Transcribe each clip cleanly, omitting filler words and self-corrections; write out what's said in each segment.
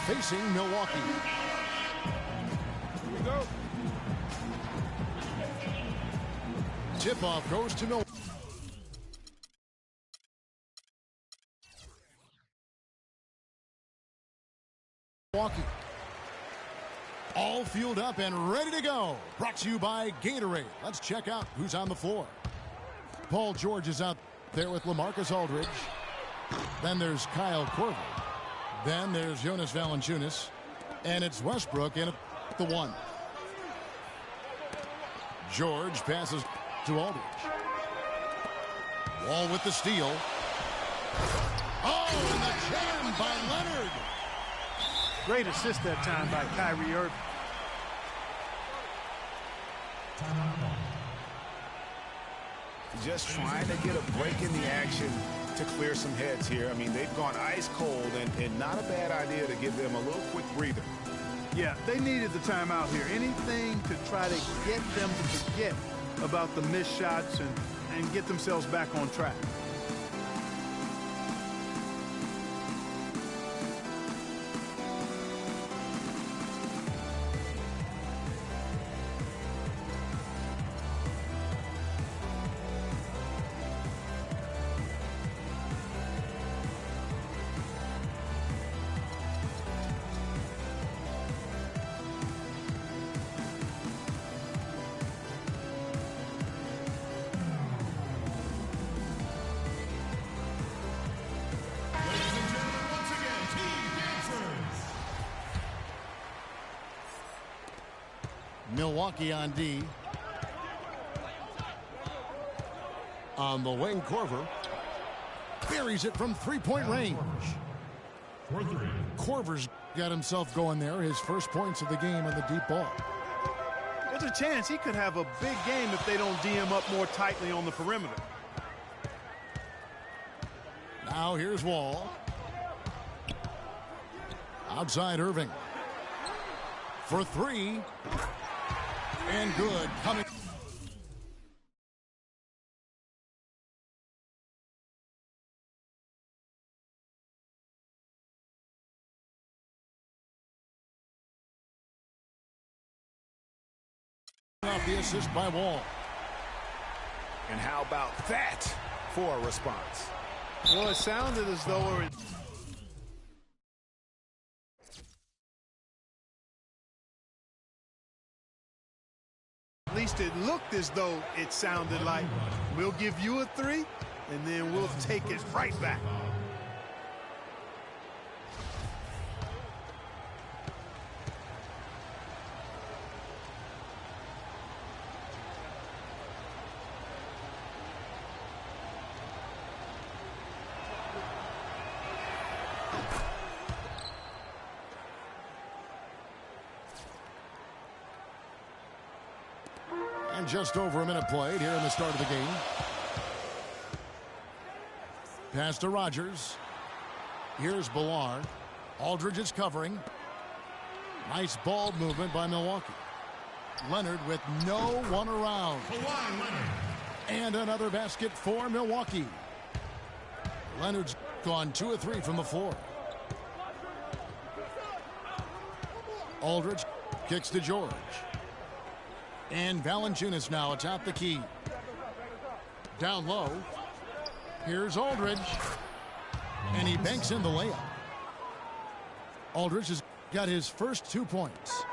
facing Milwaukee. Here we go. Tip-off goes to Milwaukee. All fueled up and ready to go. Brought to you by Gatorade. Let's check out who's on the floor. Paul George is out there with LaMarcus Aldridge. Then there's Kyle Korver. Then there's Jonas Valanciunas. And it's Westbrook in at the 1. George passes to Aldridge. Wall with the steal. Oh, and the jam by Leonard. Great assist that time by Kyrie Irving. Just trying to get a break in the action to clear some heads here. I mean, they've gone ice cold, and not a bad idea to give them a little quick breather. Yeah, they needed the timeout here. Anything to try to get them to forget about the missed shots and get themselves back on track. Milwaukee on D. On the wing, Korver buries it from three-point range. Korver's got himself going there. His first points of the game on the deep ball. There's a chance he could have a big game if they don't D him up more tightly on the perimeter. Now here's Wall. Outside Irving. For 3. And good. Coming. Off the assist by Wall. And how about that for a response? Well, it sounded as though it... At least it looked as though it sounded like, we'll give you a 3, and then we'll take it right back. And just over a minute played here in the start of the game. Pass to Rogers. Here's Ballard. Aldridge is covering. Nice ball movement by Milwaukee. Leonard with no one around. And another basket for Milwaukee. Leonard's gone 2 of 3 from the floor. Aldridge kicks to George. And Valanciunas now atop the key. Down low. Here's Aldridge. And he banks in the layup. Aldridge has got his first 2 points.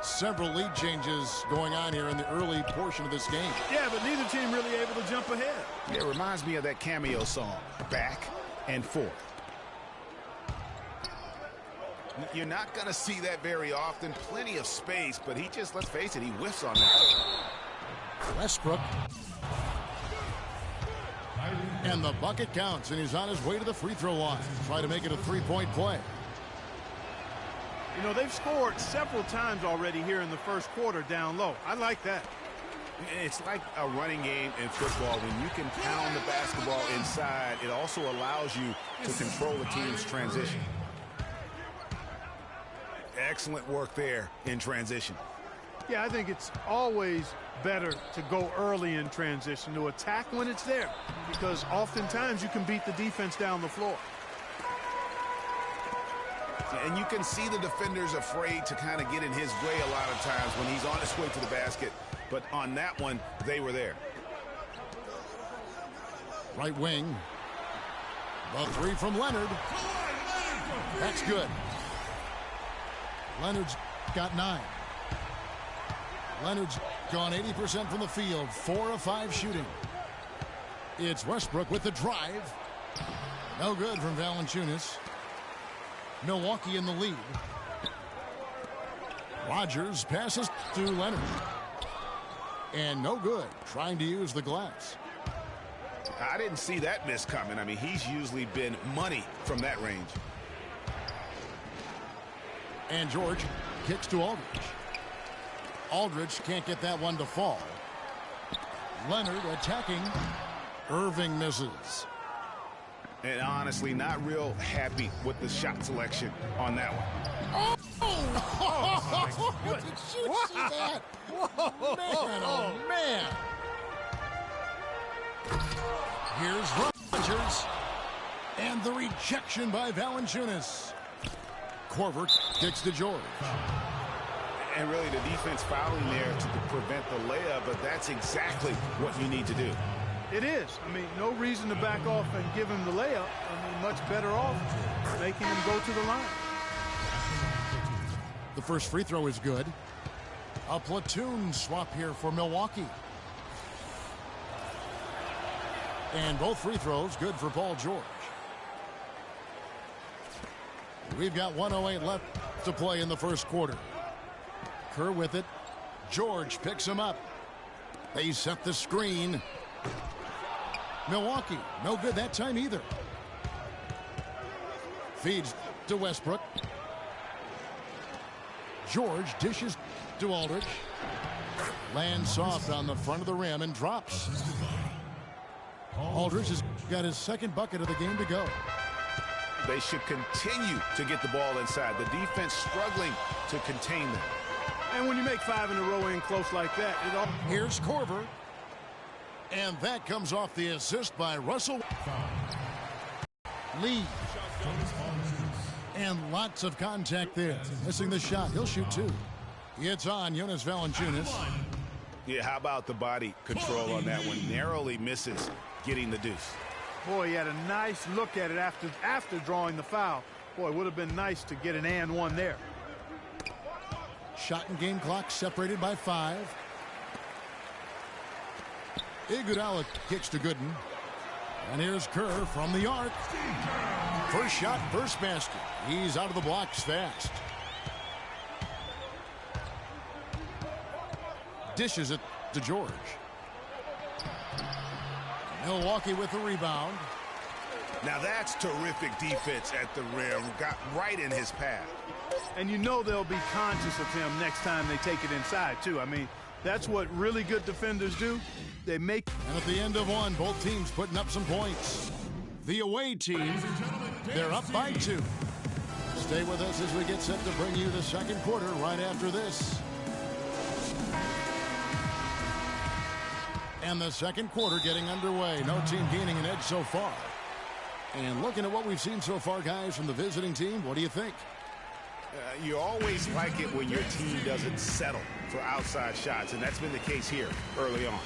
Several lead changes going on here in the early portion of this game. Yeah, but neither team really able to jump ahead. Yeah, it reminds me of that cameo song, Back and Forth. You're not going to see that very often. Plenty of space, but he just, let's face it, he whiffs on that. Westbrook. And the bucket counts, and he's on his way to the free throw line. Try to make it a 3-point play. You know, they've scored several times already here in the first quarter down low. I like that. It's like a running game in football. When you can pound the basketball inside, it also allows you to control the team's transition. Excellent work there in transition. Yeah, I think it's always better to go early in transition, to attack when it's there, because oftentimes you can beat the defense down the floor. And you can see the defenders afraid to kind of get in his way a lot of times when he's on his way to the basket. But on that one, they were there. Right wing. The three from Leonard. That's good. Leonard's got 9. Leonard's gone 80% from the field, 4 of 5 shooting. It's Westbrook with the drive. No good from Valanciunas. Milwaukee in the lead. Rogers passes to Leonard. And no good, trying to use the glass. I didn't see that miss coming. I mean, he's usually been money from that range. And George kicks to Aldridge. Aldridge can't get that one to fall. Leonard attacking. Irving misses. And honestly, not real happy with the shot selection on that one. Oh! Did you see that? Whoa. Man, oh, man. Here's Rogers. And the rejection by Valanciunas. Korver kicks to George. And really, the defense fouling there to prevent the layup, but that's exactly what you need to do. It is. I mean, no reason to back off and give him the layup. I mean, much better off making him go to the line. The first free throw is good. A platoon swap here for Milwaukee. And both free throws good for Paul George. We've got 1:08 left to play in the first quarter. Kerr with it. George picks him up. They set the screen. Milwaukee, no good that time either. Feeds to Westbrook. George dishes to Aldridge. Lands soft on the front of the rim and drops. Aldridge has got his second bucket of the game to go. They should continue to get the ball inside. The defense struggling to contain them. And when you make 5 in a row in close like that, it all... Here's Korver. And that comes off the assist by Russell. Lee. And lots of contact there. Missing the shot. He'll shoot 2. It's on Jonas Valanciunas. Yeah, how about the body control on that one? Narrowly misses getting the deuce. Boy, he had a nice look at it after drawing the foul. Boy, it would have been nice to get an and one there. Shot and game clock separated by 5. Iguodala kicks to Gooden. And here's Kerr from the arc. First shot, first basket. He's out of the blocks fast. Dishes it to George. Milwaukee with the rebound. Now that's terrific defense at the rim. Got right in his path. And you know they'll be conscious of him next time they take it inside, too. I mean, that's what really good defenders do. They make... And at the end of one, both teams putting up some points. The away team, they're up by 2. Stay with us as we get set to bring you the second quarter right after this. And the second quarter getting underway. No team gaining an edge so far. And looking at what we've seen so far, guys, from the visiting team, what do you think? You always like it when your team doesn't settle for outside shots, and that's been the case here early on.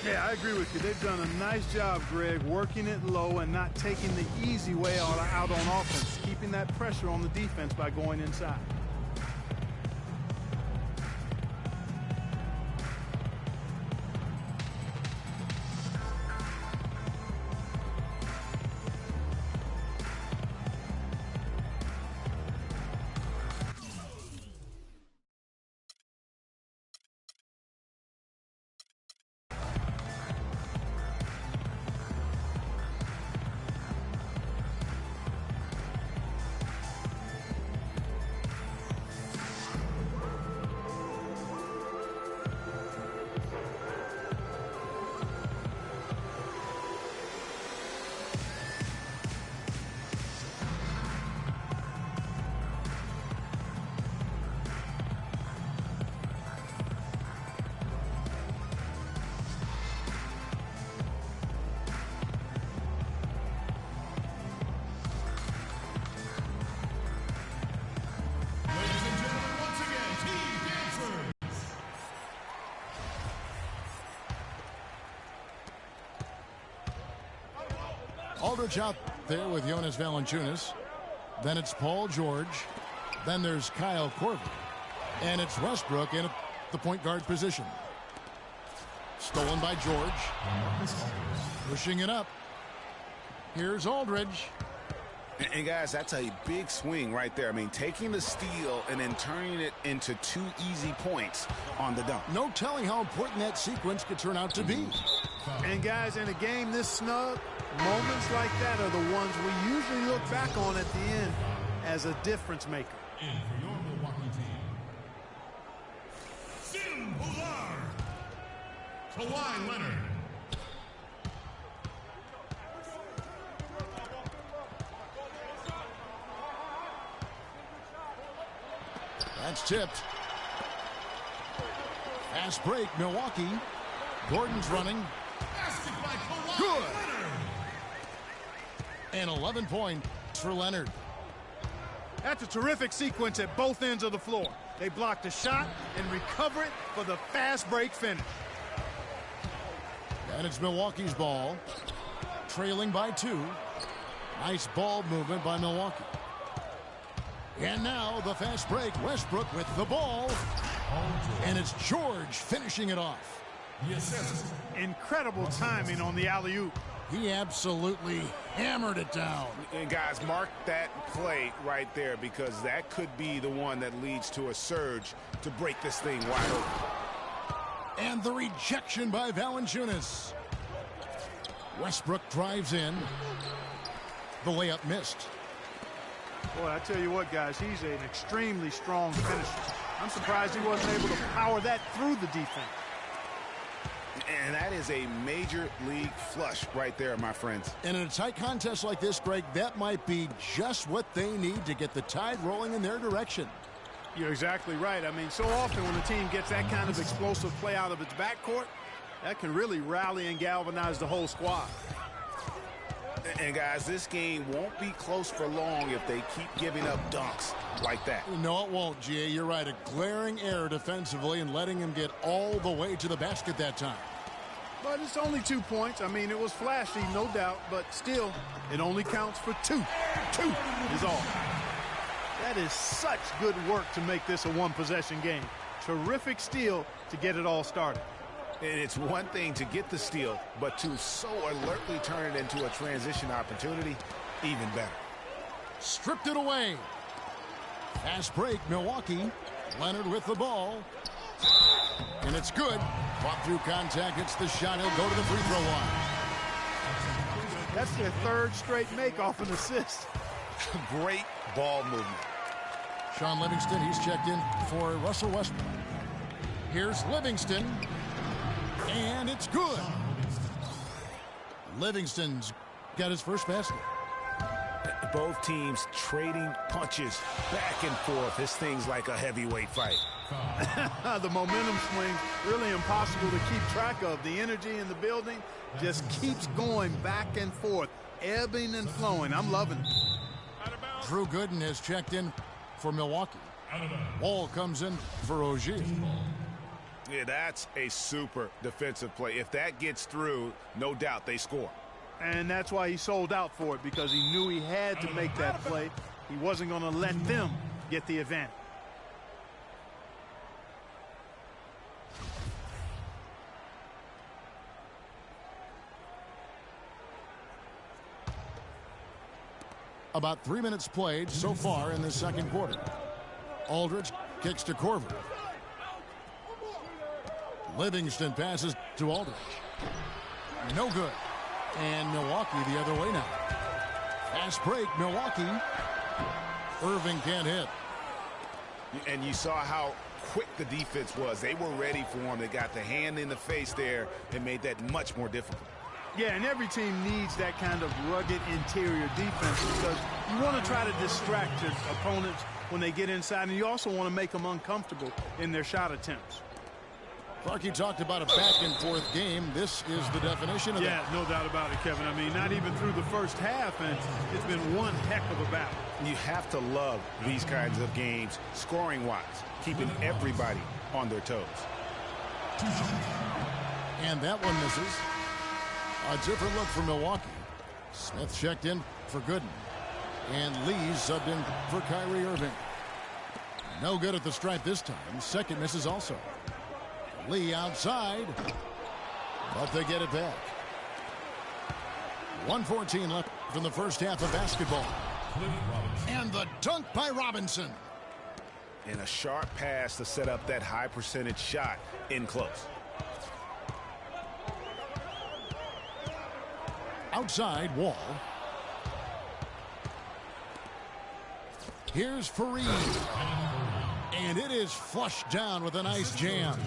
Yeah, I agree with you. They've done a nice job, Greg, working it low and not taking the easy way out on offense, keeping that pressure on the defense by going inside. Aldridge out there with Jonas Valanciunas. Then it's Paul George. Then there's Kyle Korver. And it's Westbrook in the point guard position. Stolen by George. Pushing it up. Here's Aldridge. And guys, that's a big swing right there. I mean, taking the steal and then turning it into 2 easy points on the dunk. No telling how important that sequence could turn out to be. And guys, in a game this snug, moments like that are the ones we usually look back on at the end as a difference maker. And for your Milwaukee team, Kawhi Leonard. That's tipped. Fast break, Milwaukee. Gordon's running. Good. And 11 points for Leonard. That's a terrific sequence at both ends of the floor. They blocked a shot and recover it for the fast break finish. And it's Milwaukee's ball. Trailing by 2. Nice ball movement by Milwaukee. And now the fast break. Westbrook with the ball. And it's George finishing it off. Yes. Incredible timing on the alley-oop. He absolutely hammered it down. And guys, mark that play right there, because that could be the one that leads to a surge to break this thing wide open. And the rejection by Valanciunas. Westbrook drives in. The layup missed. Boy, I tell you what, guys, he's an extremely strong finisher. I'm surprised he wasn't able to power that through the defense. And that is a major league flush right there, my friends. And in a tight contest like this, Greg, that might be just what they need to get the tide rolling in their direction. You're exactly right. I mean, so often when a team gets that kind of explosive play out of its backcourt, that can really rally and galvanize the whole squad. And guys, this game won't be close for long if they keep giving up dunks like that. No, it won't, G.A. You're right. A glaring error defensively and letting him get all the way to the basket that time. But it's only 2 points. I mean, it was flashy, no doubt, but still, it only counts for 2. 2 is all. That is such good work to make this a one-possession game. Terrific steal to get it all started. And it's one thing to get the steal, but to so alertly turn it into a transition opportunity, even better. Stripped it away. Fast break, Milwaukee. Leonard with the ball. And it's good. Fought through contact, hits the shot. He'll go to the free throw line. That's their 3rd straight make off an assist. Great ball movement. Sean Livingston, he's checked in for Russell Westbrook. Here's Livingston. And it's good. Livingston's got his first basket. Both teams trading punches back and forth. This thing's like a heavyweight fight. The momentum swing, really impossible to keep track of. The energy in the building just keeps going back and forth, ebbing and flowing. I'm loving it. Drew Gooden has checked in for Milwaukee. Wall comes in for Ogier. Yeah, that's a super defensive play. If that gets through, no doubt they score. And that's why he sold out for it, because he knew he had to make that play. He wasn't going to let them get the advantage. About 3 minutes played so far in the second quarter. Aldridge kicks to Korver. Livingston passes to Aldridge. No good. And Milwaukee the other way now. Fast break, Milwaukee. Irving can't hit. And you saw how quick the defense was. They were ready for him. They got the hand in the face there and made that much more difficult. Yeah, and every team needs that kind of rugged interior defense, because you want to try to distract your opponents when they get inside, and you also want to make them uncomfortable in their shot attempts. Clark, you talked about a back-and-forth game. This is the definition of that. Yeah, no doubt about it, Kevin. I mean, not even through the first half, and it's been one heck of a battle. You have to love these kinds of games, scoring-wise, keeping everybody on their toes. And that one misses. A different look for Milwaukee. Smith checked in for Gooden. And Lee subbed in for Kyrie Irving. No good at the stripe this time. Second misses also. Lee outside. But they get it back. 1:14 left in the first half of basketball. And the dunk by Robinson. And a sharp pass to set up that high percentage shot in close. Outside Wall. Here's Fareed. And it is flushed down with a nice jam.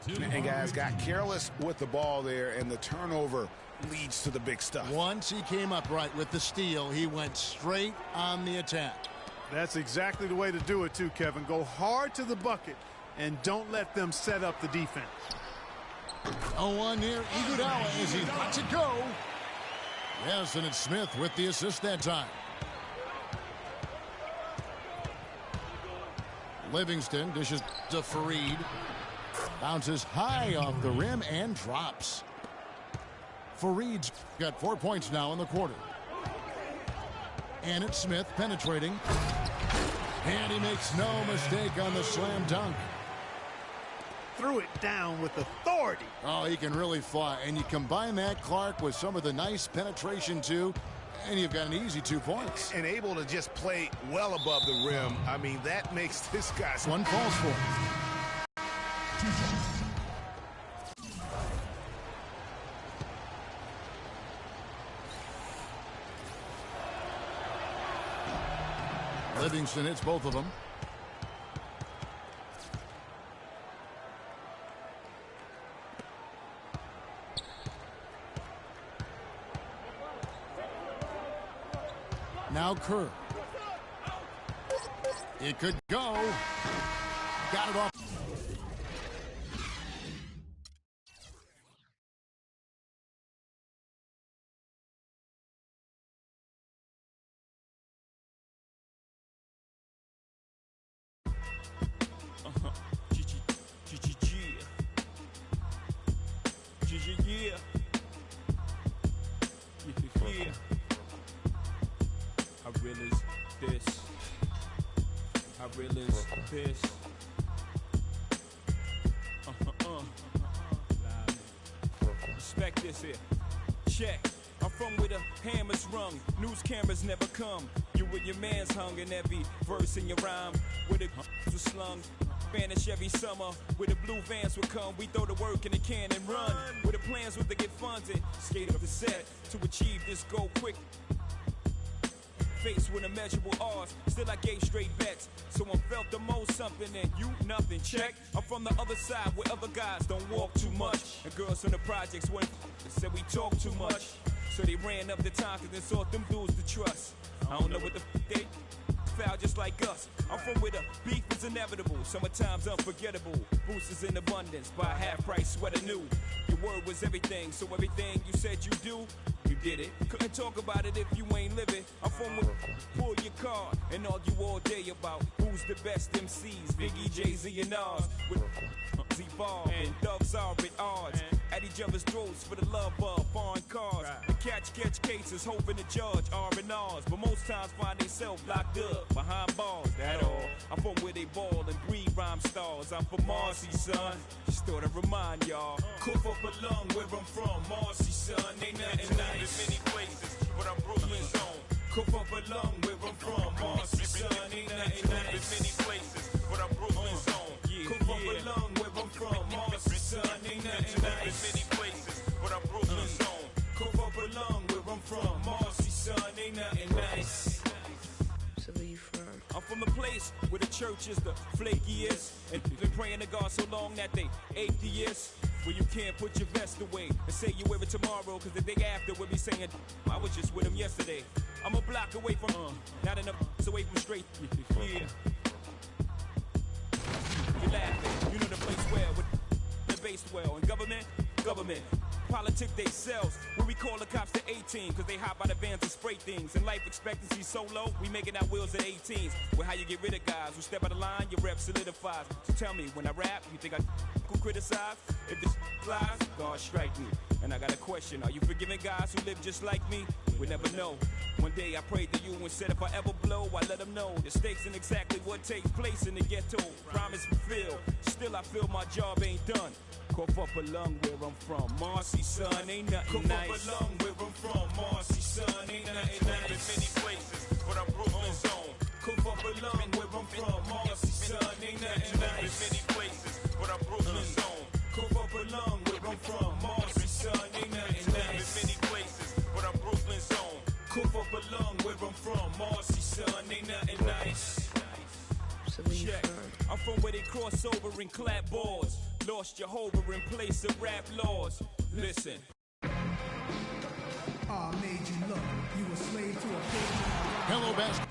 And guys got careless with the ball there, and the turnover leads to the big stuff. Once he came up right with the steal, he went straight on the attack. That's exactly the way to do it too, Kevin. Go hard to the bucket and don't let them set up the defense. 0-1 near Iguodala as he lets it go. Yes, and it's Smith with the assist that time. Livingston dishes to Fareed. Bounces high off the rim and drops. Fareed's got 4 points now in the quarter. And it's Smith penetrating. And he makes no mistake on the slam dunk. Threw it down with authority. Oh, he can really fly. And you combine that, Clark, with some of the nice penetration, too, and you've got an easy 2 points. And able to just play well above the rim. I mean, that makes this guy... One falls for him. Livingston hits both of them. Now Kerr. It could go. Got it off. Respect this here. Check. I'm from where the hammers rung, news cameras never come. You with your man's hung in every verse in your rhyme. Where the was slung, vanish every summer. Where the blue vans would come, we throw the work in the can and run. Where the plans was to get funded, skate up the set to achieve this goal quick. Faced with immeasurable odds, still I gave straight bets. Someone felt the most something and you nothing. Check. I'm from the other side where other guys don't walk too much. And girls from the projects went said we talk too much. So they ran up the time cause they sought them dudes to trust. I don't know what the they foul just like us. I'm from where the beef is inevitable. Summertime's unforgettable. Boosters in abundance. Buy half price sweater new. Your word was everything, so everything you said you do, you did it. Couldn't talk about it if you ain't living. I'm from where pull your car and argue all day about who's the best MCs. Biggie, Jay-Z, and Nas. With Z-Ball and thugs are at odds. At each other's throats for the love of foreign cars. The catch cases, hoping to judge R&Rs. But most times find themselves locked up behind bars, that all. I'm from where they ball and breed rhyme stars. I'm from Marcy, son. Just thought I'd remind y'all. Cough up a lung where I'm from, Marcy, son. Ain't nothing nice in many places, but I'm Brooklyn's own. Cough up a lung where I'm from, Marcy, son. Ain't nothing nice in many places, but I'm Brooklyn's own. Cough up a lung where I'm from, Marcy, son. Ain't nothing nice in many places, but I'm Brooklyn's own. Cough up a lung where I'm from, Marcy, son. Ain't nothing nice. So where you from? I'm from a place where the church is the flakiest. And been praying to God so long that they atheists. Where you can't put your vest away and say you wear it tomorrow, cause the day after we'll be saying, I was just with him yesterday. I'm a block away from, not enough away from straight, yeah. You're laughing, you know the place well, with the base well. And government, politics they sells. Where we call the cops to 18, cause they hop out of vans and spray things. And life expectancy so low, we making our wheels at 18s. Well, how you get rid of guys who step out of line, your rep solidifies. So tell me, when I rap, you think I could criticize? If this flies, God strike me. And I got a question, are you forgiving guys who live just like me? We never know. One day I prayed to you and said if I ever blow, I let them know the stakes and exactly what takes place in the ghetto. Promise fulfilled, still I feel my job ain't done. Cough up a lung where I'm from, Marcy, son, ain't nothing nice. Cough up a lung where I'm from, Marcy, son, ain't nothing nice. In many places, but I'm Brooklyn's own. Cough up a lung where I'm from, Marcy, son, ain't nothing nice. In many places, but I'm Brooklyn's own. Cough up a lung where I'm from, Marcy, son, ain't nothing nice. In many places, but I'm Brooklyn's own. Cough up a lung where I'm from, Marcy, son, ain't nothing nice. Check. I'm from where they cross over and clap boards. Lost Jehovah in place of rap laws. Listen. I made you look. You a slave to a page. Hello, best.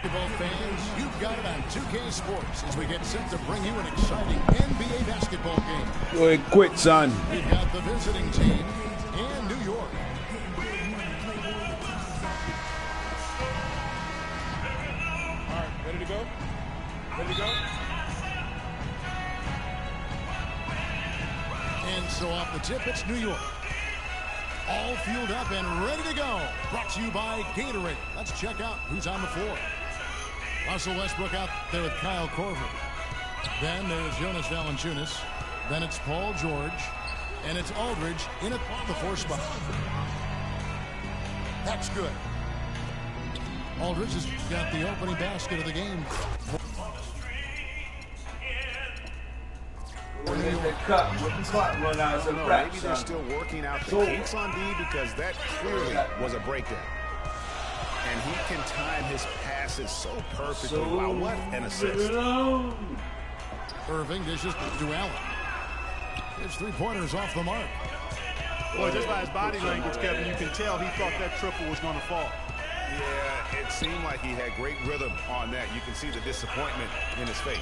Basketball fans, you've got it on 2K Sports as we get set to bring you an exciting NBA basketball game. Go ahead, quit, son. We've got the visiting team in New York. All right, ready to go? Ready to go? And so off the tip, it's New York. All fueled up and ready to go. Brought to you by Gatorade. Let's check out who's on the floor. Russell Westbrook out there with Kyle Korver. Then there's Jonas Valanciunas. Then it's Paul George. And it's Aldridge in at the 4 spot. That's good. Aldridge has got the opening basket of the game. Maybe they're still working out the kinks on D because that clearly was a breakdown. And he can time his passes so perfectly. Wow, what an assist. Irving dishes to Allen. His 3-pointers off the mark. Boy, just by his body language, Kevin, you can tell he thought that triple was going to fall. Yeah, it seemed like he had great rhythm on that. You can see the disappointment in his face.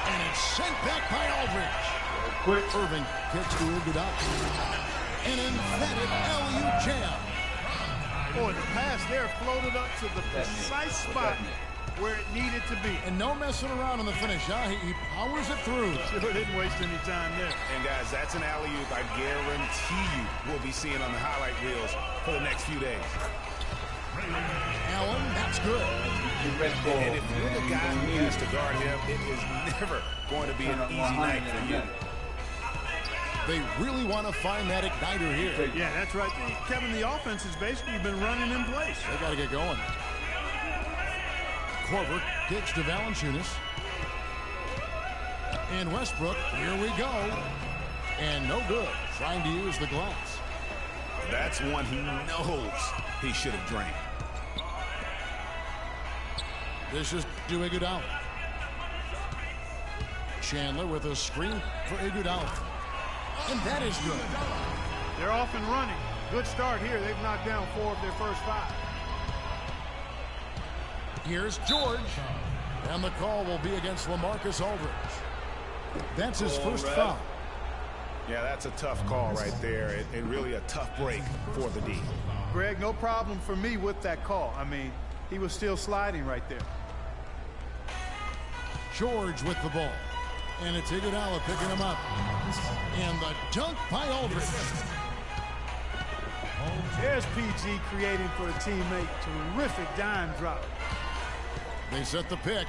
And it's sent back by Aldridge. Quick. Irving kicks to Iguodala. An emphatic LU jam. Boy, the pass there floated up to the precise spot where it needed to be. And no messing around in the finish, huh? He powers it through. Sure didn't waste any time there. And guys, that's an alley-oop I guarantee you we'll be seeing on the highlight reels for the next few days. Allen, that's good. And if you're the guy who has to guard him, it is never going to be an easy night for you. They really want to find that igniter here. Yeah, that's right. Kevin, the offense has basically been running in place. They got to get going. Korver kicks to Valanciunas. And Westbrook, here we go. And no good, trying to use the glass. That's one he knows he should have drained. This is to Iguodala. Chandler with a screen for Iguodala. And that is good. They're off and running. Good start here. They've knocked down 4 of their first 5. Here's George. And the call will be against LaMarcus Aldridge. That's his first foul. Yeah, that's a tough call right there. And really a tough break for the D. Greg, no problem for me with that call. I mean, he was still sliding right there. George with the ball. And it's Iguodala picking him up. And the dunk by Aldridge. There's PG creating for a teammate. Terrific dime drop. They set the pick.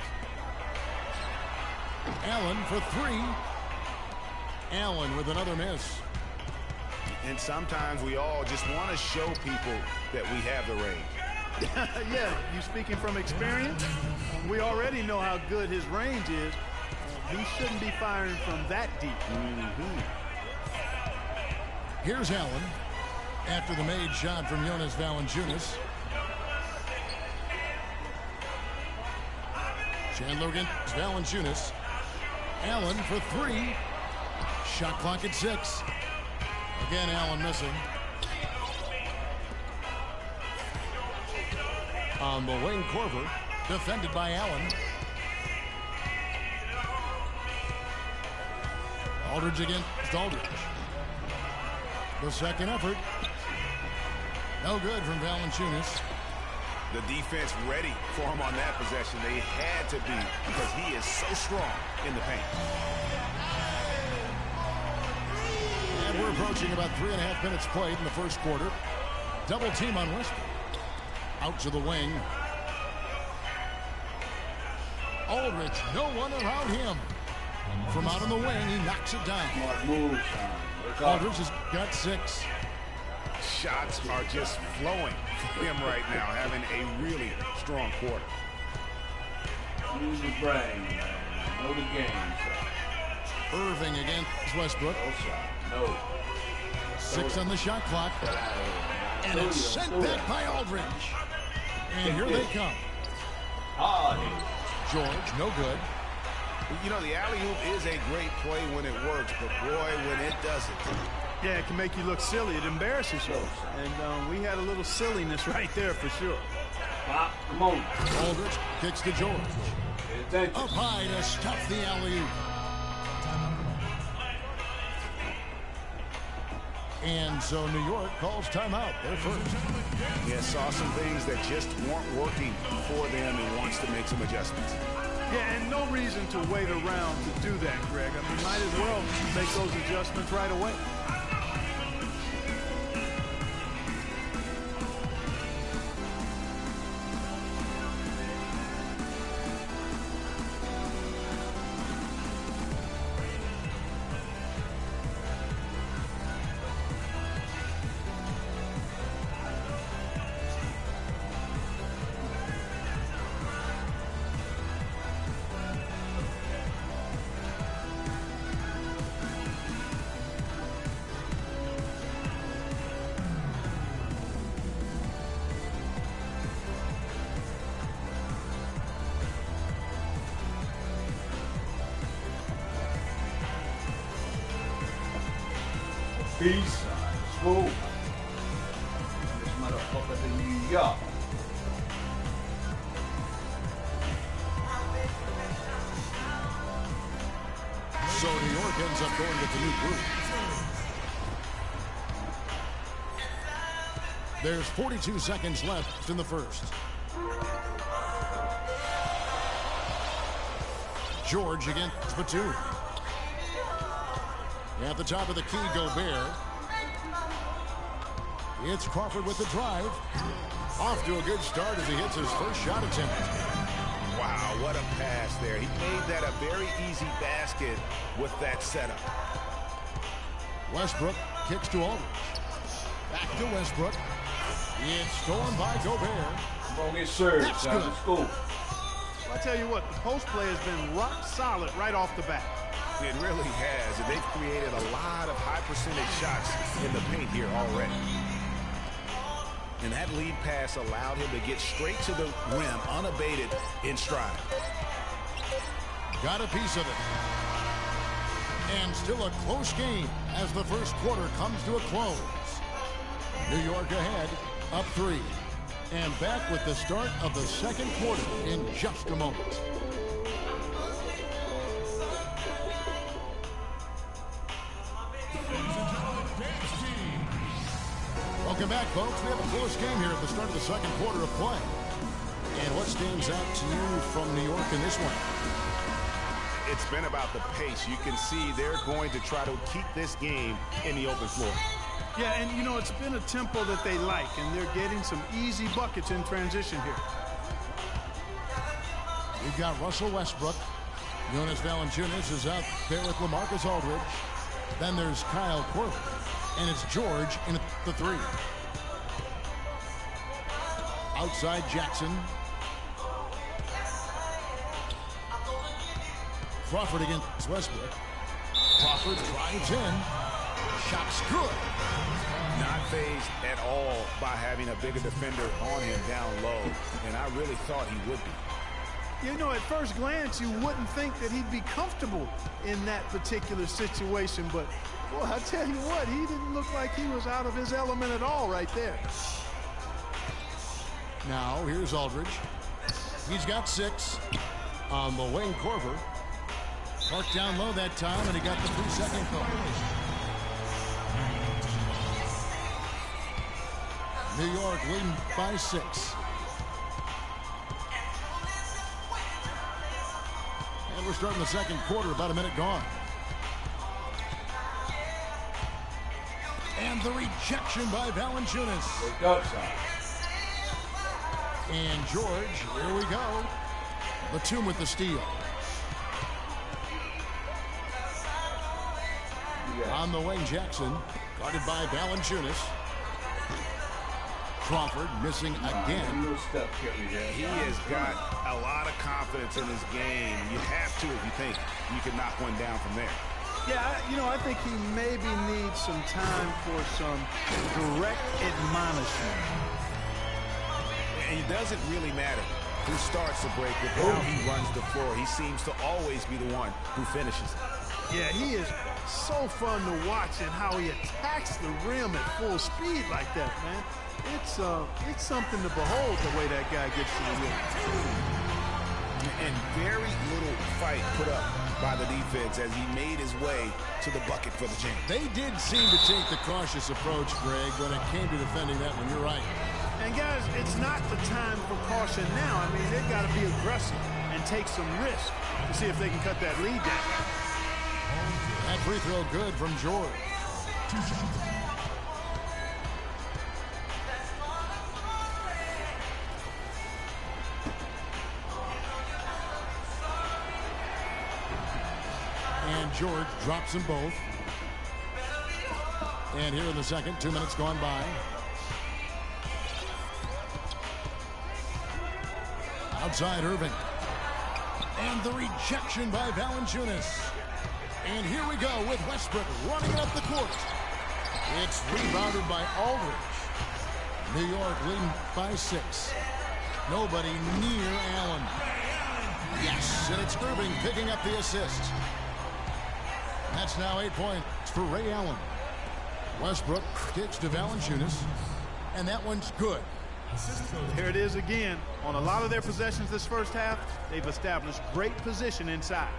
Allen for three. Allen with another miss. And sometimes we all just want to show people that we have the range. Yeah, you speaking from experience? We already know how good his range is. He shouldn't be firing from that deep. Here's Allen after the made shot from Jonas Valanciunas. Chandler against Valanciunas. Allen for three. Shot clock at 6. Again, Allen missing. On the wing, Korver, defended by Allen. Aldridge against Aldridge. The second effort. No good from Valanciunas. The defense ready for him on that possession. They had to be because he is so strong in the paint. And we're approaching about 3.5 minutes played in the first quarter. Double team on Westbrook. Out to the wing. Aldridge, no one around him. From out on the wing, he knocks it down. Aldridge has got 6. Shots are just flowing for him right now, having a really strong quarter. Use your brain, man. Know the game, sir. Irving against Westbrook. No shot. No. 6 on the shot clock. And it's sent back by Aldridge. And here they come. George, no good. You know, the alley-oop is a great play when it works, but boy, when it doesn't. Yeah, it can make you look silly. It embarrasses you. And we had a little silliness right there for sure. Pop, come on. Aldridge kicks to George. Up high to stop the alley-oop. And so New York calls timeout. They're first. Yeah, saw some things that just weren't working for them and wants to make some adjustments. Yeah, and no reason to wait around to do that, Greg. I mean, might as well make those adjustments right away. Peace. School. This motherfucker's in New York. So New York ends up going with the new group. There's 42 seconds left in the first. George against Batum. At the top of the key, Gobert. It's Crawford with the drive. Off to a good start as he hits his first shot attempt. Wow, what a pass there. He made that a very easy basket with that setup. Westbrook kicks to Aldridge. Back to Westbrook. It's stolen by Gobert. Gonna get served, That's son. good. School. I'll tell you what, the post play has been rock solid right off the bat. It really has, and they've created a lot of high percentage shots in the paint here already. And that lead pass allowed him to get straight to the rim unabated in stride. Got a piece of it. And still a close game as the first quarter comes to a close. New York ahead, up 3. And back with the start of the second quarter in just a moment. Welcome back, folks. We have a close game here at the start of the second quarter of play. And what stands out to you from New York in this one? It's been about the pace. You can see they're going to try to keep this game in the open floor. Yeah, and you know, it's been a tempo that they like, and they're getting some easy buckets in transition here. We've got Russell Westbrook. Jonas Valanciunas is out there with LaMarcus Aldridge. Then there's Kyle Korver. And it's George in the three. Outside Jackson. Crawford against Westbrook. Crawford drives in. Shot's good. Not fazed at all by having a bigger defender on him down low. And I really thought he would be. You know, at first glance, you wouldn't think that he'd be comfortable in that particular situation. But, boy, I tell you what, he didn't look like he was out of his element at all right there. Now, here's Aldridge. He's got 6 on the wing. Korver. Parked down low that time, and he got the 3-second call. New York leading by 6. And we're starting the second quarter, about a minute gone. And the rejection by Valanciunas. Go, son. And George, here we go. Batum with the steal. On the wing, Jackson, guarded by Valanciunas. Crawford missing again. He has got a lot of confidence in his game. You have to if you think you can knock one down from there. Yeah, you know, I think he maybe needs some time for some direct admonishment. And it doesn't really matter who starts the break with how he runs the floor. He seems to always be the one who finishes it. Yeah, he is so fun to watch and how he attacks the rim at full speed like that, man. It's something to behold the way that guy gets to the rim. And very little fight put up by the defense as he made his way to the bucket for the jam. They did seem to take the cautious approach, Greg, when it came to defending that one. You're right. And guys, it's not the time for caution now. I mean, they've got to be aggressive and take some risk to see if they can cut that lead down. That free throw good from George. And George drops them both. And here in the second, 2 minutes gone by. Outside Irving. And the rejection by Valanciunas. And here we go with Westbrook running it up the court. It's rebounded by Aldridge. New York leading by 6. Nobody near Allen. Yes, and it's Irving picking up the assist. That's now 8 points for Ray Allen. Westbrook kicks to Valanciunas, and that one's good. Here it is again. On a lot of their possessions this first half, they've established great position inside.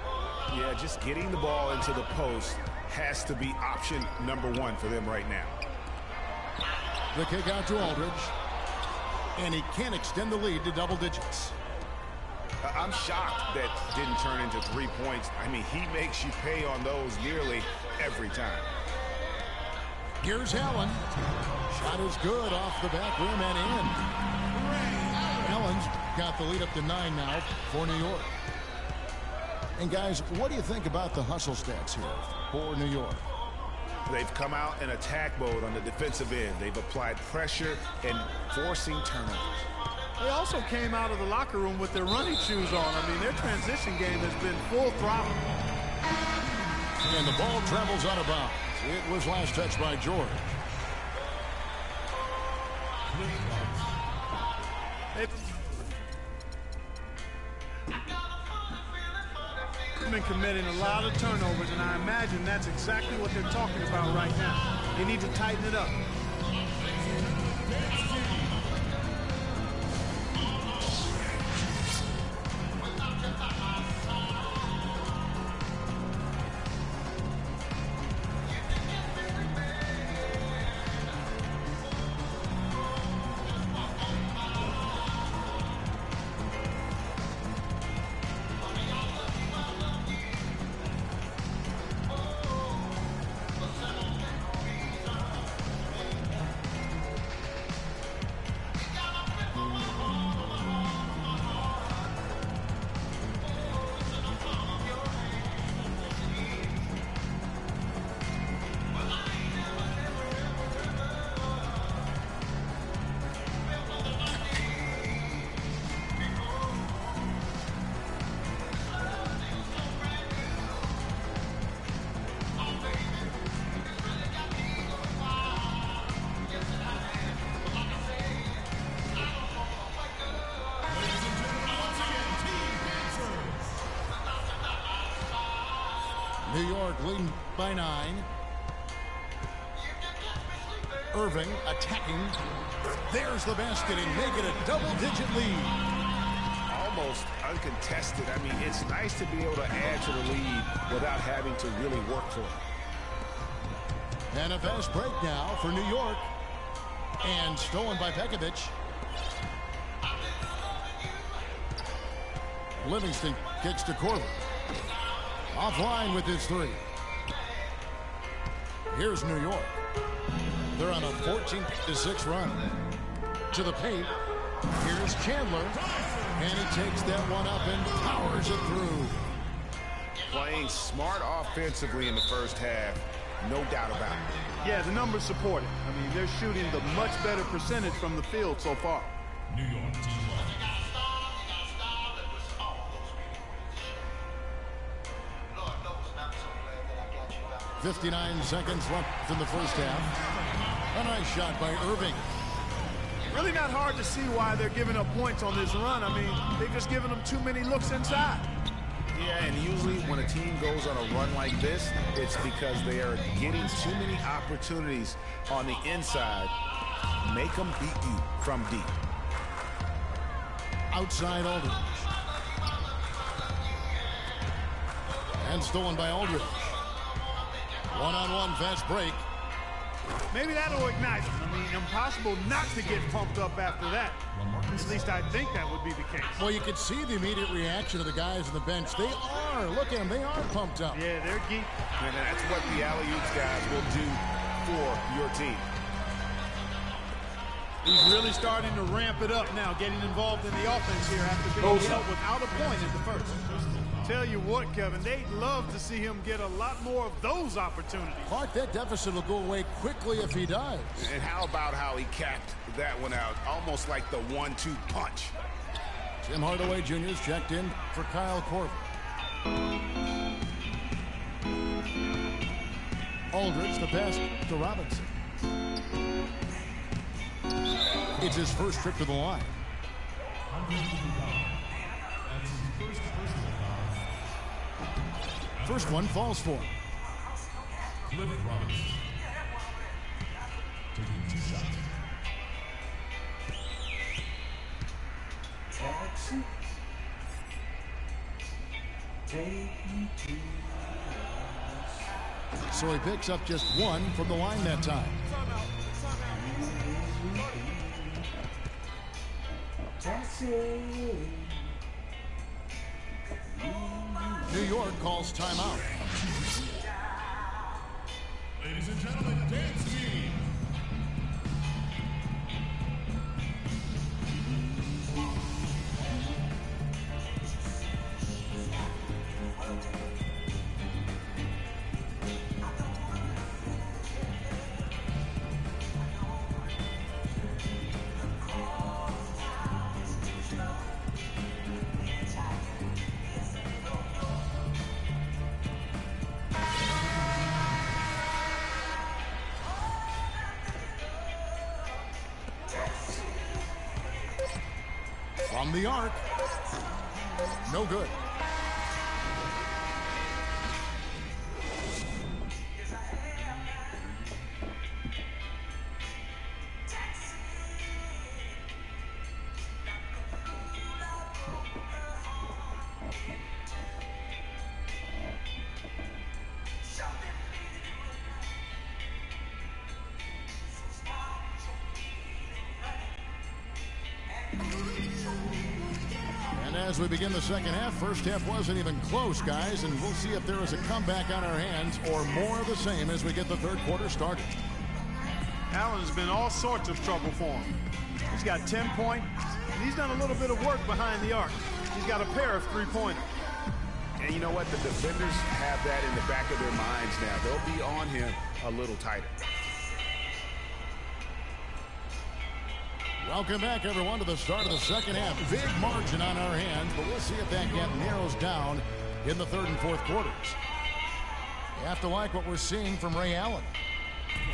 Yeah, just getting the ball into the post has to be option number 1 for them right now. The kick out to Aldridge, and he can't extend the lead to double digits. I'm shocked that didn't turn into 3 points. I mean, he makes you pay on those nearly every time. Here's Allen. Shot is good off the back rim and in. Allen's got the lead up to 9 now for New York. And guys, what do you think about the hustle stats here for New York? They've come out in attack mode on the defensive end. They've applied pressure and forcing turnovers. They also came out of the locker room with their running shoes on. I mean, their transition game has been full throttle. And the ball travels out of bounds. It was last touched by George. They've been committing a lot of turnovers, and I imagine that's exactly what they're talking about right now. They need to tighten it up. York leading by 9. Irving attacking. There's the basket and make it a double-digit lead. Almost uncontested. I mean, it's nice to be able to add to the lead without having to really work for it. And a fast break now for New York. And stolen by Pekovic. Livingston kicks to Corbin. Offline with his 3. Here's New York. They're on a 14-6 run. To the paint. Here's Chandler. And he takes that one up and powers it through. Playing smart offensively in the first half. No doubt about it. Yeah, the numbers support it. I mean, they're shooting the much better percentage from the field so far. New York team. 59 seconds left in the first half. A nice shot by Irving. Really not hard to see why they're giving up points on this run. I mean, they've just given them too many looks inside. Yeah, and usually when a team goes on a run like this, it's because they are getting too many opportunities on the inside. Make them beat you from deep. Outside Aldridge. And stolen by Aldridge. One-on-one fast break. Maybe that'll ignite them. I mean, impossible not to get pumped up after that. At least I think that would be the case. Well, you could see the immediate reaction of the guys on the bench. They are. Look at them. They are pumped up. Yeah, they're geek. And that's what the alley-oops guys will do for your team. He's really starting to ramp it up now, getting involved in the offense here after being held without a point in the first. Tell you what, Kevin, they'd love to see him get a lot more of those opportunities. Clark, that deficit will go away quickly if he does. And how about how he capped that one out, almost like the 1-2 punch. Tim Hardaway Jr. is checked in for Kyle Korver. Aldridge, the pass to Robinson. It's his first trip to the line. First one falls for him. Cliff Robinson. Taking 2 shots. Taxi. Take me to So he picks up just 1 from the line that time. taxi. New York calls timeout. Ladies and gentlemen, dance team. From the arc. No good. As we begin the second half, first half wasn't even close, guys, and we'll see if there is a comeback on our hands or more of the same as we get the third quarter started. Allen's been all sorts of trouble for him. He's got 10 points, and he's done a little bit of work behind the arc. He's got a pair of 3-pointers. And you know what? The defenders have that in the back of their minds now. They'll be on him a little tighter. Welcome back, everyone, to the start of the second half. Big margin on our hands, but we'll see if that gap narrows down in the third and fourth quarters. You have to like what we're seeing from Ray Allen.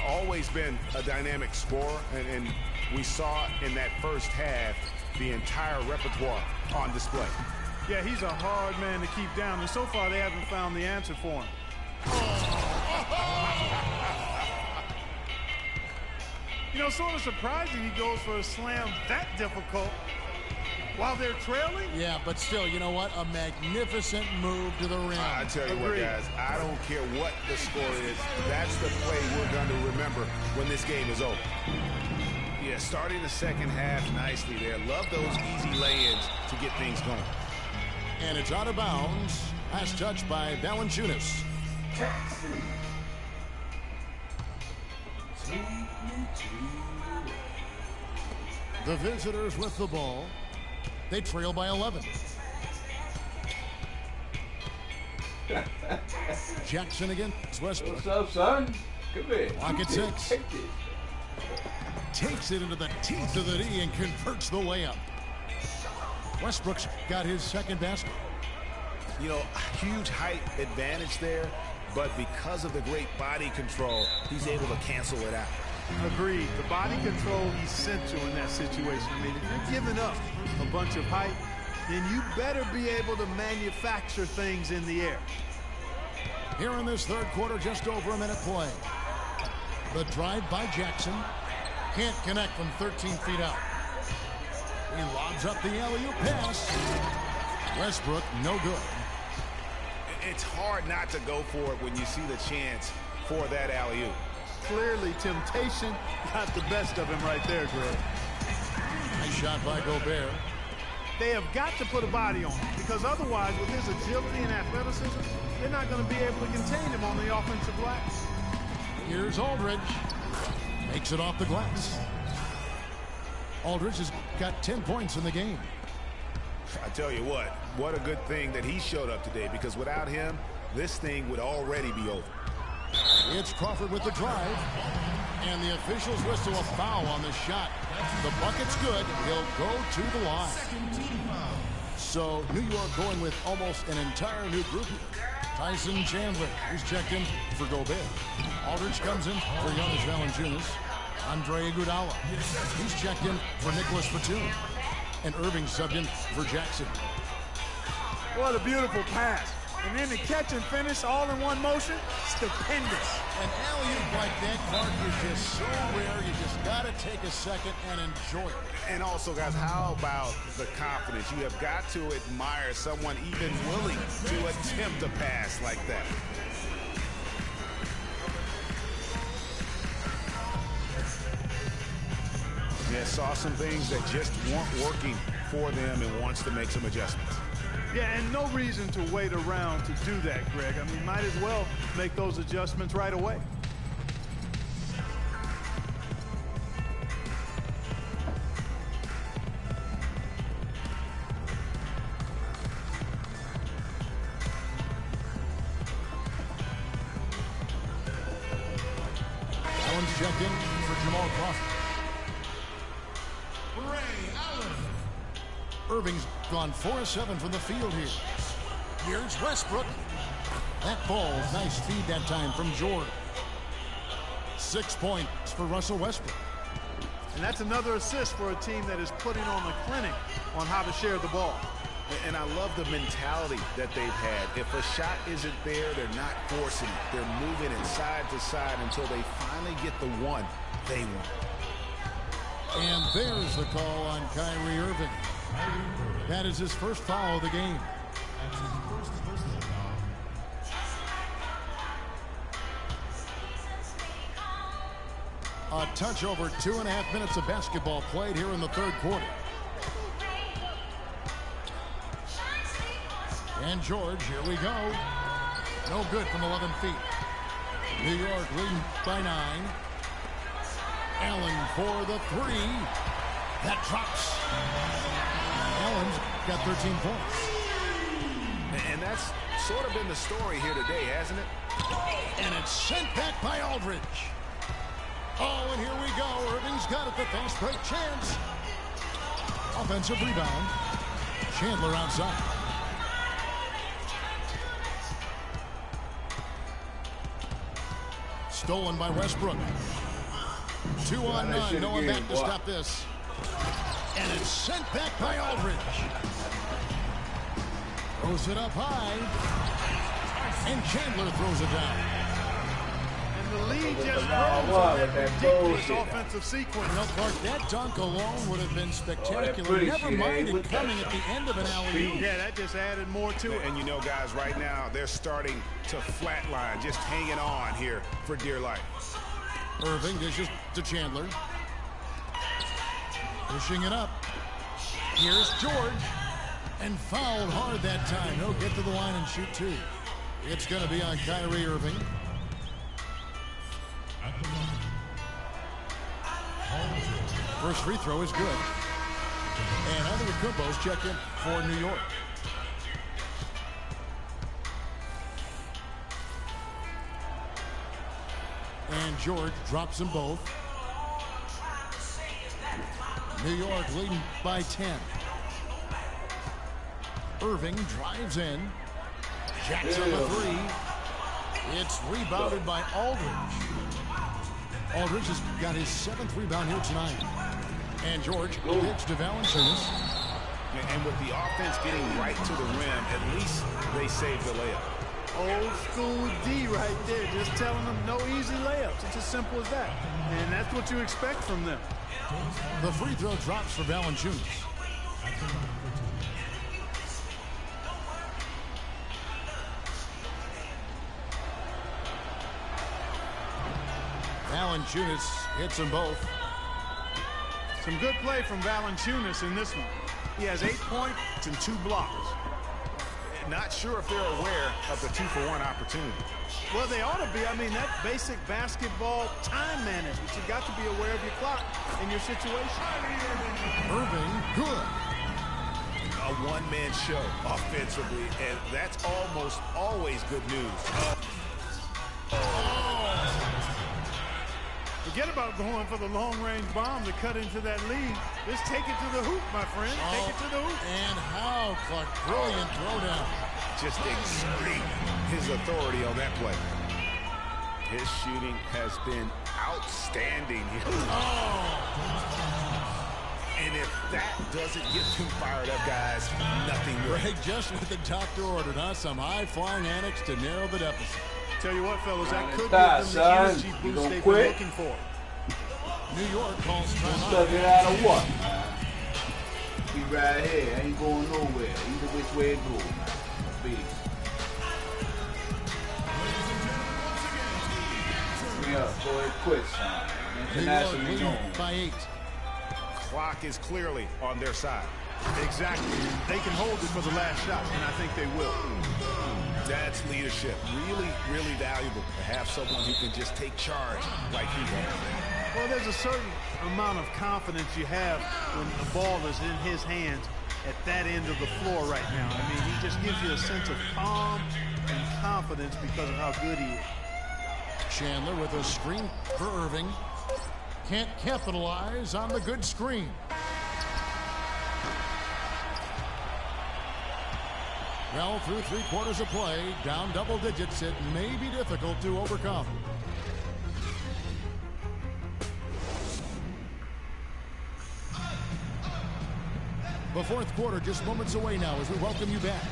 Always been a dynamic scorer, and we saw in that first half the entire repertoire on display. Yeah, he's a hard man to keep down, and so far they haven't found the answer for him. You know, sort of surprising he goes for a slam that difficult while they're trailing. Yeah, but still, you know what? A magnificent move to the rim. I tell you what, guys, I don't care what the score is. That's the play we're going to remember when this game is over. Yeah, starting the second half nicely there. Love those easy lay-ins to get things going. And it's out of bounds. Last touch by Valanciunas. The visitors with the ball. They trail by 11. Jackson against Westbrook. What's up, son? Come here. Clock at 6. Takes it into the teeth of the knee and converts the layup. Westbrook's got his second basket. You know, huge height advantage there, but because of the great body control, he's able to cancel it out. Agreed. The body control essential in that situation. I mean, if you're giving up a bunch of height, then you better be able to manufacture things in the air. Here in this third quarter, just over a minute play. The drive by Jackson. Can't connect from 13 feet out. He lobs up the alley-oop pass. Westbrook, no good. It's hard not to go for it when you see the chance for that alley-oop. Clearly, temptation got the best of him right there, Greg. Nice shot by Gobert. They have got to put a body on him, because otherwise, with his agility and athleticism, they're not going to be able to contain him on the offensive glass. Here's Aldridge. Makes it off the glass. Aldridge has got 10 points in the game. I tell you what a good thing that he showed up today, because without him, this thing would already be over. It's Crawford with the drive, and the officials whistle a foul on the shot. The bucket's good. He'll go to the line. So New York going with almost an entire new group here. Tyson Chandler, who's checked in for Gobert. Aldridge comes in for Jonas Valanciunas. Andre Iguodala, he's checked in for Nicholas Batum. And Irving subbed in for Jackson. What a beautiful pass. And then the catch and finish all in one motion, stupendous. An alley-oop like that, Clark, is just so rare. You just got to take a second and enjoy it. And also, guys, how about the confidence? You have got to admire someone even willing to attempt a pass like that. Yeah, saw some things that just weren't working for them and wants to make some adjustments. Yeah, and no reason to wait around to do that, Greg. I mean, might as well make those adjustments right away. Allen's checked in for Jamal Crawford. Irving's gone 4-7 from the field here. Here's Westbrook. That ball, nice feed that time from Jordan. 6 points for Russell Westbrook. And that's another assist for a team that is putting on the clinic on how to share the ball. And I love the mentality that they've had. If a shot isn't there, they're not forcing it. They're moving it side to side until they finally get the one they want. And there's the call on Kyrie Irving. That is his first foul of the game. A touch over 2.5 minutes of basketball played here in the third quarter. And George, here we go. No good from 11 feet. New York leading by 9. Allen for the 3. That drops. Allen's got 13 points. And that's sort of been the story here today, hasn't it? And it's sent back by Aldridge. Oh, and here we go. Irving's got it. The fast break chance. Offensive rebound. Chandler outside. Stolen by Westbrook. 2 on 9. No one back to stop this. And it's sent back by Aldridge. Throws it up high. And Chandler throws it down. And the lead just grows on that ridiculous offensive sequence. You know, Clark, that dunk alone would have been spectacular. Never mind it coming at the end of an alley-oop. Yeah, that just added more to it. And you know, guys, right now, they're starting to flatline, just hanging on here for dear life. Irving dishes to Chandler. Pushing it up. Here's George. And fouled hard that time. He'll get to the line and shoot two. It's going to be on Kyrie Irving. First free throw is good. And Antetokounmpo's checked in for New York. And George drops them both. New York leading by 10. Irving drives in. Jacks on the three. It's rebounded by Aldridge. Aldridge has got his 7th rebound here tonight. And George pitch to Valanciunas. And with the offense getting right to the rim, at least they saved the layup. Old school D right there, just telling them no easy layups. It's as simple as that. And that's what you expect from them. The free throw drops for Valanciunas. Valanciunas hits them both. Some good play from Valanciunas in this one. He has 8 points and 2 blocks. Not sure if they're aware of the 2-for-1 opportunity. Well, they ought to be. I mean, that basic basketball time management. You've got to be aware of your clock and your situation. Irving, good. A one-man show offensively, and that's almost always good news. Forget about going for the long-range bomb to cut into that lead. Just take it to the hoop, my friend. Take it to the hoop. And how, Clark, brilliant throwdown. Just exerting his authority on that play. His shooting has been outstanding here. And if that doesn't get too fired up, guys, nothing will. Greg, just what the doctor ordered, huh? Some high-flying antics to narrow the deficit. Tell you what, fellas, that could give them the energy boost they've been looking for. New York calls timeout. Stuck it out of what, man? Be right here. Ain't going nowhere. Either which way it goes, man. Peace. Hurry up. Go ahead, quit, son. Internationally known. By 8. Clock is clearly on their side. Exactly. They can hold it for the last shot, and I think they will. That's leadership. Really, really valuable to have someone who can just take charge like he has. Well, there's a certain amount of confidence you have when the ball is in his hands at that end of the floor right now. I mean, he just gives you a sense of calm and confidence because of how good he is. Chandler with a screen for Irving. Can't capitalize on the good screen. Well, through 3 quarters of play, down double digits, it may be difficult to overcome. The 4th quarter just moments away now as we welcome you back.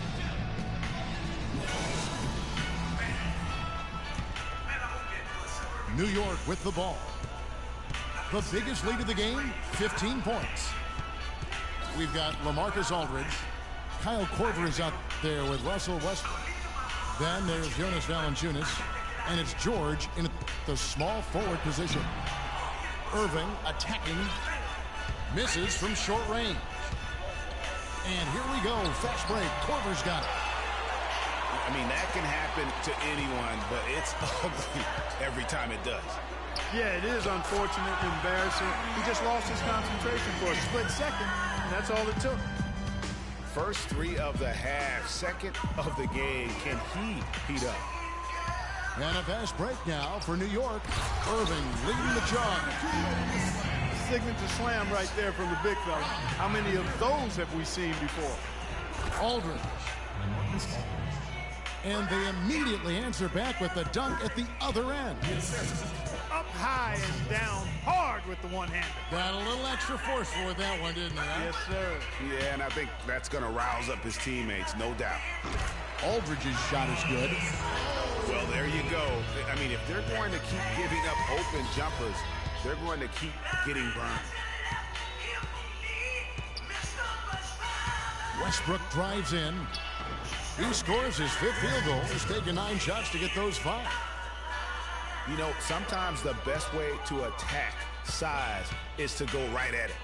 New York with the ball. The biggest lead of the game, 15 points. We've got LaMarcus Aldridge. Kyle Korver is out there with Russell Westbrook. Then there's Jonas Valanciunas. And it's George in the small forward position. Irving attacking. Misses from short range. And here we go. Fast break. Korver's got it. I mean, that can happen to anyone, but it's ugly every time it does. Yeah, it is unfortunate and embarrassing. He just lost his concentration for a split second, and that's all it took. First 3 of the half, second of the game. Can he heat up? And a fast break now for New York. Irving leading the charge. Signature slam right there from the big fella. How many of those have we seen before? Aldridge. And they immediately answer back with the dunk at the other end. Up high and down hard with the one-hander. Got a little extra forceful with that one, didn't he? Huh? Yes, sir. Yeah, and I think that's going to rouse up his teammates, no doubt. Aldridge's shot is good. Well, there you go. I mean, if they're going to keep giving up open jumpers, they're going to keep getting burned. Westbrook drives in. He scores his 5th field goal. He's taken 9 shots to get those 5. You know, sometimes the best way to attack size is to go right at it.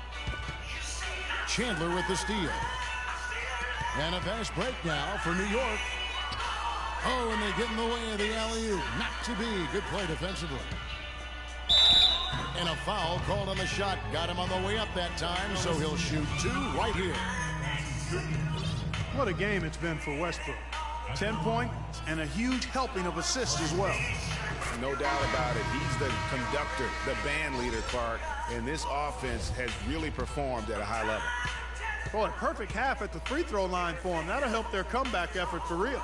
Chandler with the steal. And a fast break now for New York. Oh, and they get in the way of the alley-oop. Not to be. Good play defensively. And a foul called on the shot. Got him on the way up that time, so he'll shoot 2 right here. What a game it's been for Westbrook. 10 points and a huge helping of assists as well. No doubt about it. He's the conductor, the band leader, Clark, and this offense has really performed at a high level. Boy, perfect half at the free throw line for him. That'll help their comeback effort for real.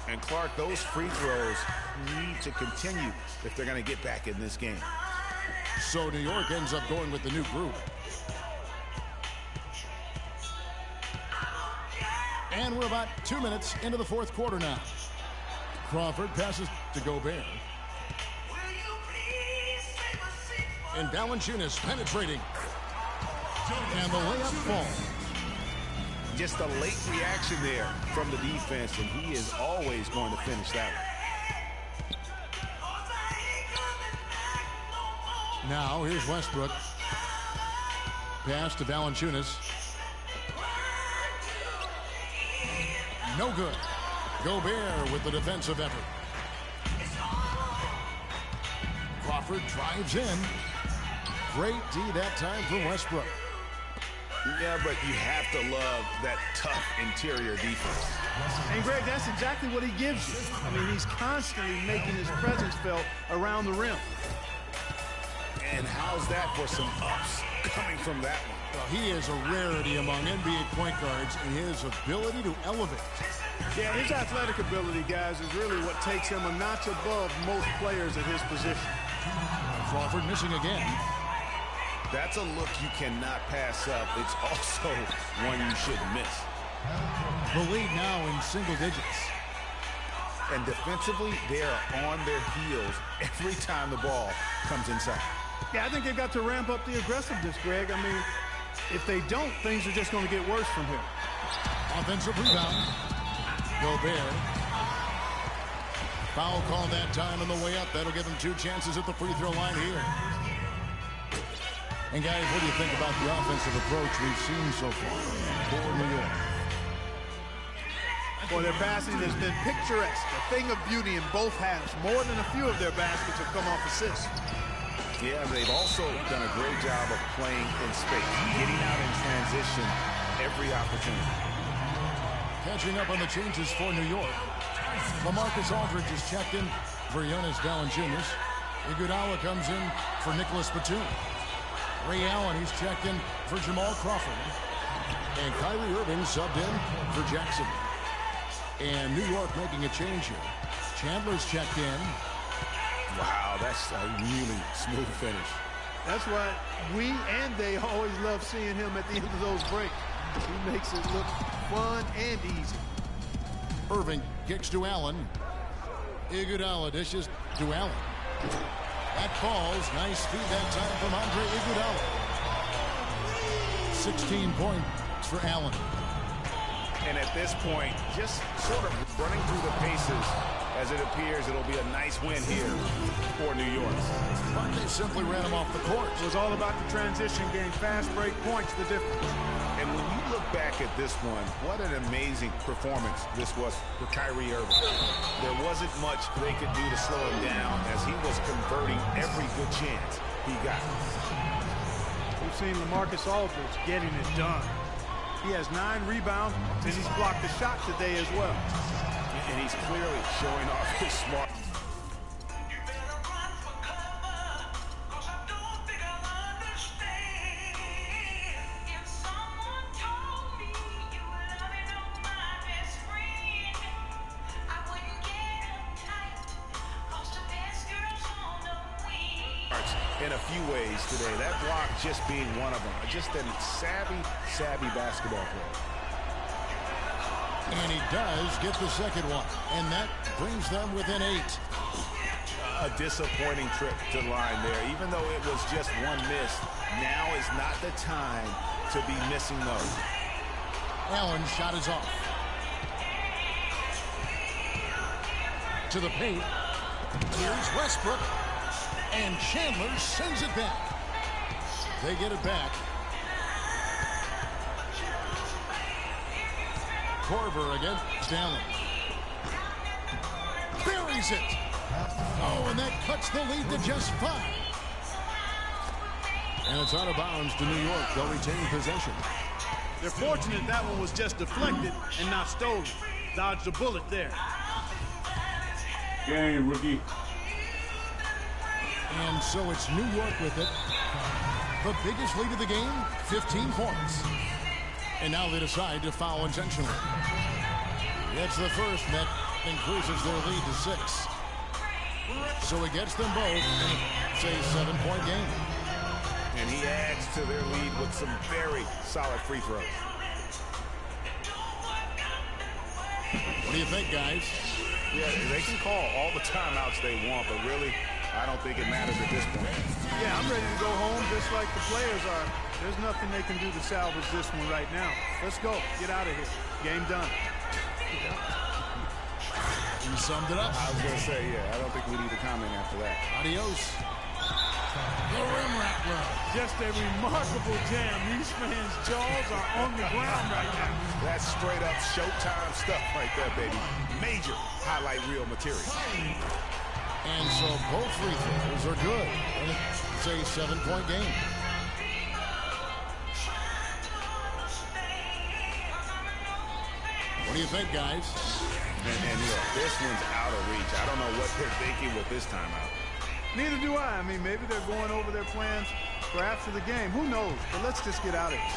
And Clark, those free throws need to continue if they're going to get back in this game. So New York ends up going with the new group. And we're about 2 minutes into the 4th quarter now. Crawford passes to Gobert. And Valanciunas penetrating. And the layup falls. Just a late reaction there from the defense, and he is always going to finish that one. Now here's Westbrook. Pass to Valanciunas. No good. Gobert with the defensive effort. Crawford drives in. Great D that time from Westbrook. Yeah, but you have to love that tough interior defense. And Greg, that's exactly what he gives you. I mean, he's constantly making his presence felt around the rim. And how's that for some ups coming from that one? Well, he is a rarity among NBA point guards in his ability to elevate. Yeah, his athletic ability, guys, is really what takes him a notch above most players at his position. Crawford missing again. That's a look you cannot pass up. It's also one you shouldn't miss. The lead now in single digits. And defensively, they are on their heels every time the ball comes inside. Yeah, I think they've got to ramp up the aggressiveness, Greg. I mean, if they don't, things are just going to get worse from here. Offensive rebound. Gobert. Foul call that time on the way up. That'll give him 2 chances at the free throw line here. And guys, what do you think about the offensive approach we've seen so far for New York? Well, their passing has been picturesque, a thing of beauty in both halves. More than a few of their baskets have come off assists. Yeah, they've also done a great job of playing in space, getting out in transition every opportunity. Catching up on the changes for New York. LaMarcus Aldridge is checked in for Jonas Valanciunas. Iguodala comes in for Nicholas Batum. Ray Allen, he's checked in for Jamal Crawford. And Kyrie Irving subbed in for Jackson. And New York making a change here. Chandler's checked in. Wow, that's a really smooth finish. That's why we and they always love seeing him at the end of those breaks. He makes it look fun and easy. Irving kicks to Allen. Iguodala dishes to Allen. That falls. Nice feed that time from Andre Iguodala. 16 points for Allen. And at this point, just sort of running through the paces, as it appears it'll be a nice win here for New York. But they simply ran him off the court. It was all about the transition game. Fast break points, the difference. And when you look back at this one, what an amazing performance this was for Kyrie Irving. There wasn't much they could do to slow him down as he was converting every good chance he got. We've seen LaMarcus Aldridge getting it done. He has 9 rebounds, and he's blocked the shot today as well. And he's clearly showing off his smart. In a few ways today, that block just being one of them. Just a savvy basketball player. And he does get the second one. And that brings them within 8. A disappointing trip to the line there. Even though it was just one miss, now is not the time to be missing those. Allen's shot is off. To the paint. Here's Westbrook. And Chandler sends it back. They get it back. Korver against Allen. Buries it. Oh, and that cuts the lead to just 5. And it's out of bounds to New York. They'll retain possession. They're fortunate that one was just deflected and not stolen. Dodged a bullet there. Game, rookie. And so it's New York with it. The biggest lead of the game, 15 points. And now they decide to foul intentionally. It's the first that increases their lead to 6. So it gets them both, and it's a 7-point game. And he adds to their lead with some very solid free throws. What do you think, guys? Yeah, they can call all the timeouts they want, but really, I don't think it matters at this point. Yeah, I'm ready to go home just like the players are. There's nothing they can do to salvage this one right now. Let's go. Get out of here. Game done. You summed it up. I was going to say, yeah, I don't think we need to comment after that. Adios. The rim rattler. Just a remarkable jam. These fans' jaws are on the ground right now. That's straight up Showtime stuff right there, baby. Major highlight reel material. And so both free throws are good. And it's a 7-point game. What do you think, guys? And look, this one's out of reach. I don't know what they're thinking with this timeout. Neither do I. I mean, maybe they're going over their plans for after the game. Who knows? But let's just get out of here.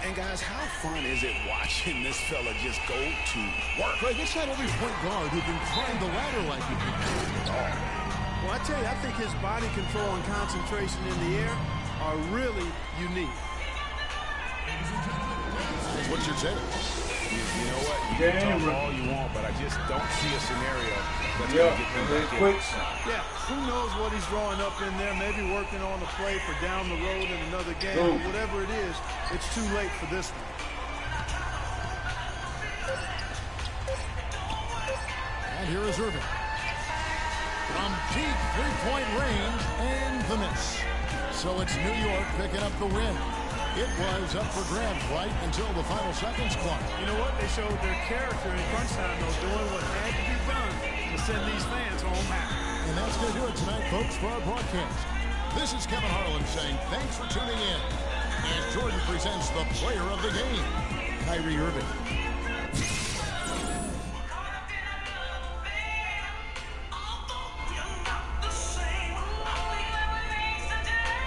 And guys, how fun is it watching this fella just go to work? Craig, it's not every point guard who can climb the ladder like you can. Well, I tell you, I think his body control and concentration in the air are really unique. What's your take? You know what? You can talk all you want, but I just don't see a scenario that's going to get them back in. Yeah, who knows what he's drawing up in there, maybe working on a play for down the road in another game. But whatever it is, it's too late for this one. And here is Irving. From deep three-point range, and the miss. So it's New York picking up the win. It was up for grabs right until the final seconds clock. You know what? They showed their character in crunch time, though, doing what had to be done to send these fans home happy. And that's going to do it tonight, folks, for our broadcast. This is Kevin Harlan saying thanks for tuning in as Jordan presents the player of the game, Kyrie Irving.